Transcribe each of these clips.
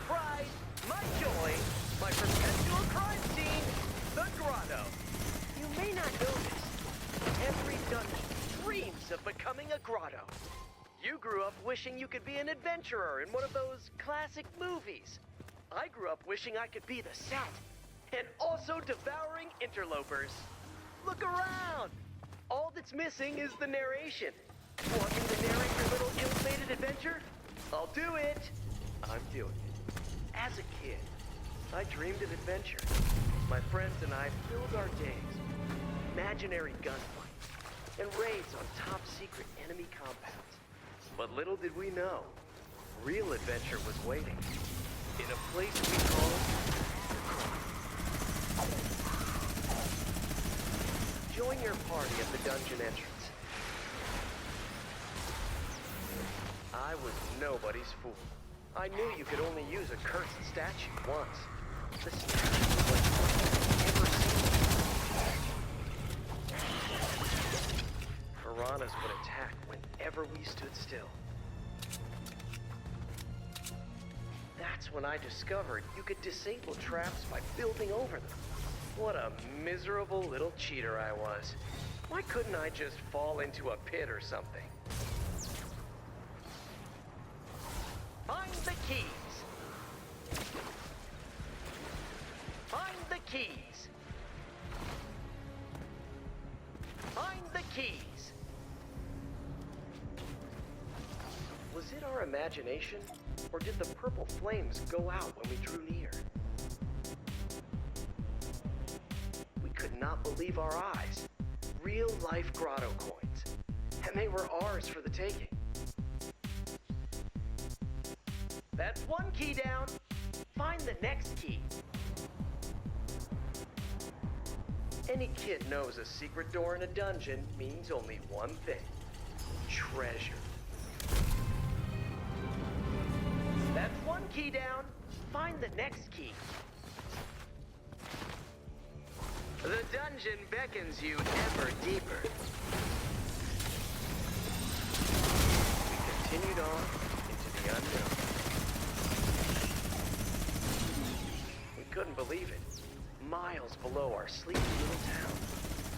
pride, my joy, my perpetual crime scene, the Grotto. You may not know this, but every dungeon dreams of becoming a grotto. You grew up wishing you could be an adventurer in one of those classic movies. I grew up wishing I could be the set, and also devouring interlopers. Look around! All that's missing is the narration. Want me to narrate your little ill-fated adventure? I'll do it! I'm doing it. As a kid, I dreamed of adventure. My friends and I filled our days with imaginary gunfights and raids on top-secret enemy compounds. But little did we know, real adventure was waiting in a place we call the Grotto. Join your party at the dungeon entrance. I was nobody's fool. I knew you could only use a cursed statue once. The statue was like nothing I'd ever seen. Piranhas would attack whenever we stood still. That's when I discovered you could disable traps by building over them. What a miserable little cheater I was. Why couldn't I just fall into a pit or something? Find the keys! Find the keys! Find the keys! Was it our imagination, or did the purple flames go out when we drew near? We could not believe our eyes. Real-life grotto coins. And they were ours for the taking. That's one key down. Find the next key. Any kid knows a secret door in a dungeon means only one thing. Treasure. That's one key down. Find the next key. The dungeon beckons you ever deeper. We continued on into the unknown. We couldn't believe it. Miles below our sleepy little town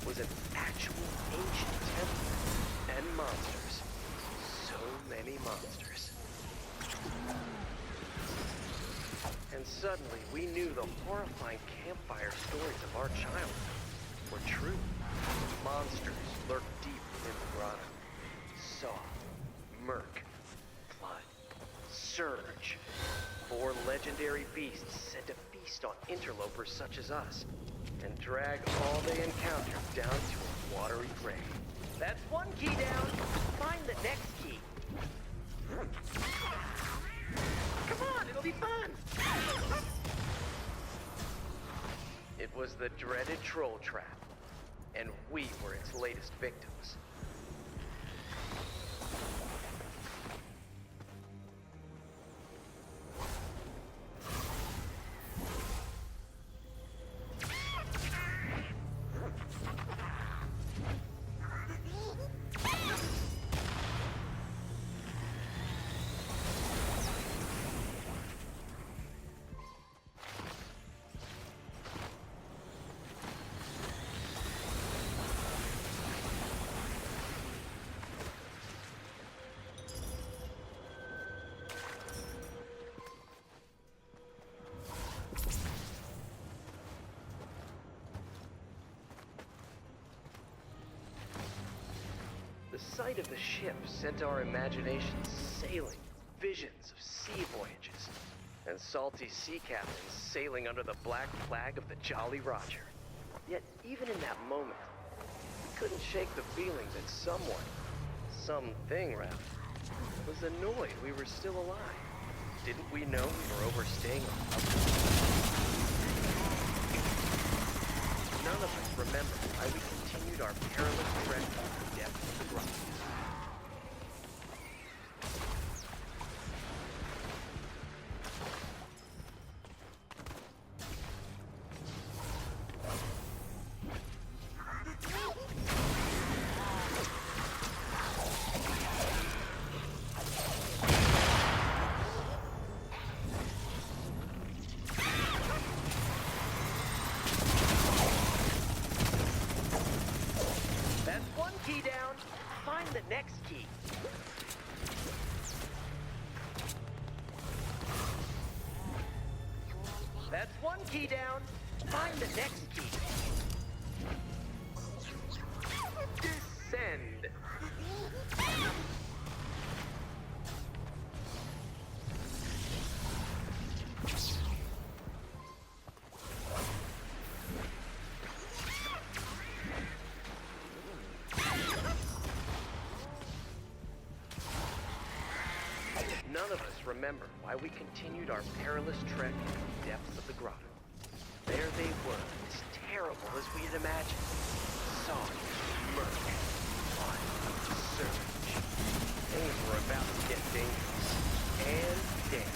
was an actual ancient temple and monsters. So many monsters. And suddenly we knew the horrifying campfire stories of our childhood were true. Monsters lurked deep within the grotto. Saw, murk, blood, surge. 4 legendary beasts said to feast on interlopers such as us and drag all they encountered down to a watery grave. That's one key down. Find the next key. Come on, it'll be fun! It was the dreaded troll trap, and we were its latest victims. The sight of the ship sent our imaginations sailing, visions of sea voyages, and salty sea captains sailing under the black flag of the Jolly Roger. Yet even in that moment, we couldn't shake the feeling that someone, something rather, was annoyed we were still alive. Didn't we know we were overstaying our welcome? None of us remembered why we continued our perilous trek through the depths of the grotto. next key. That's one key down. Find the next key. Descend. None of us remember why we continued our perilous trek into the depths of the grotto. There they were, as terrible as we had imagined. Song, murk, blood, surge. Things were about to get dangerous. And dead.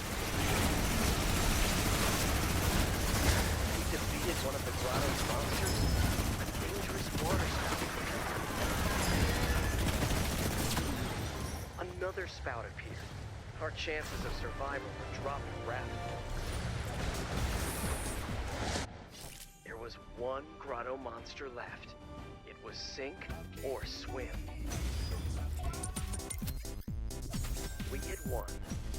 We defeated one of the grotto's monsters, a dangerous water spout. Another spout appeared. Our chances of survival were dropping rapidly. There was one grotto monster left. It was sink or swim. We had won.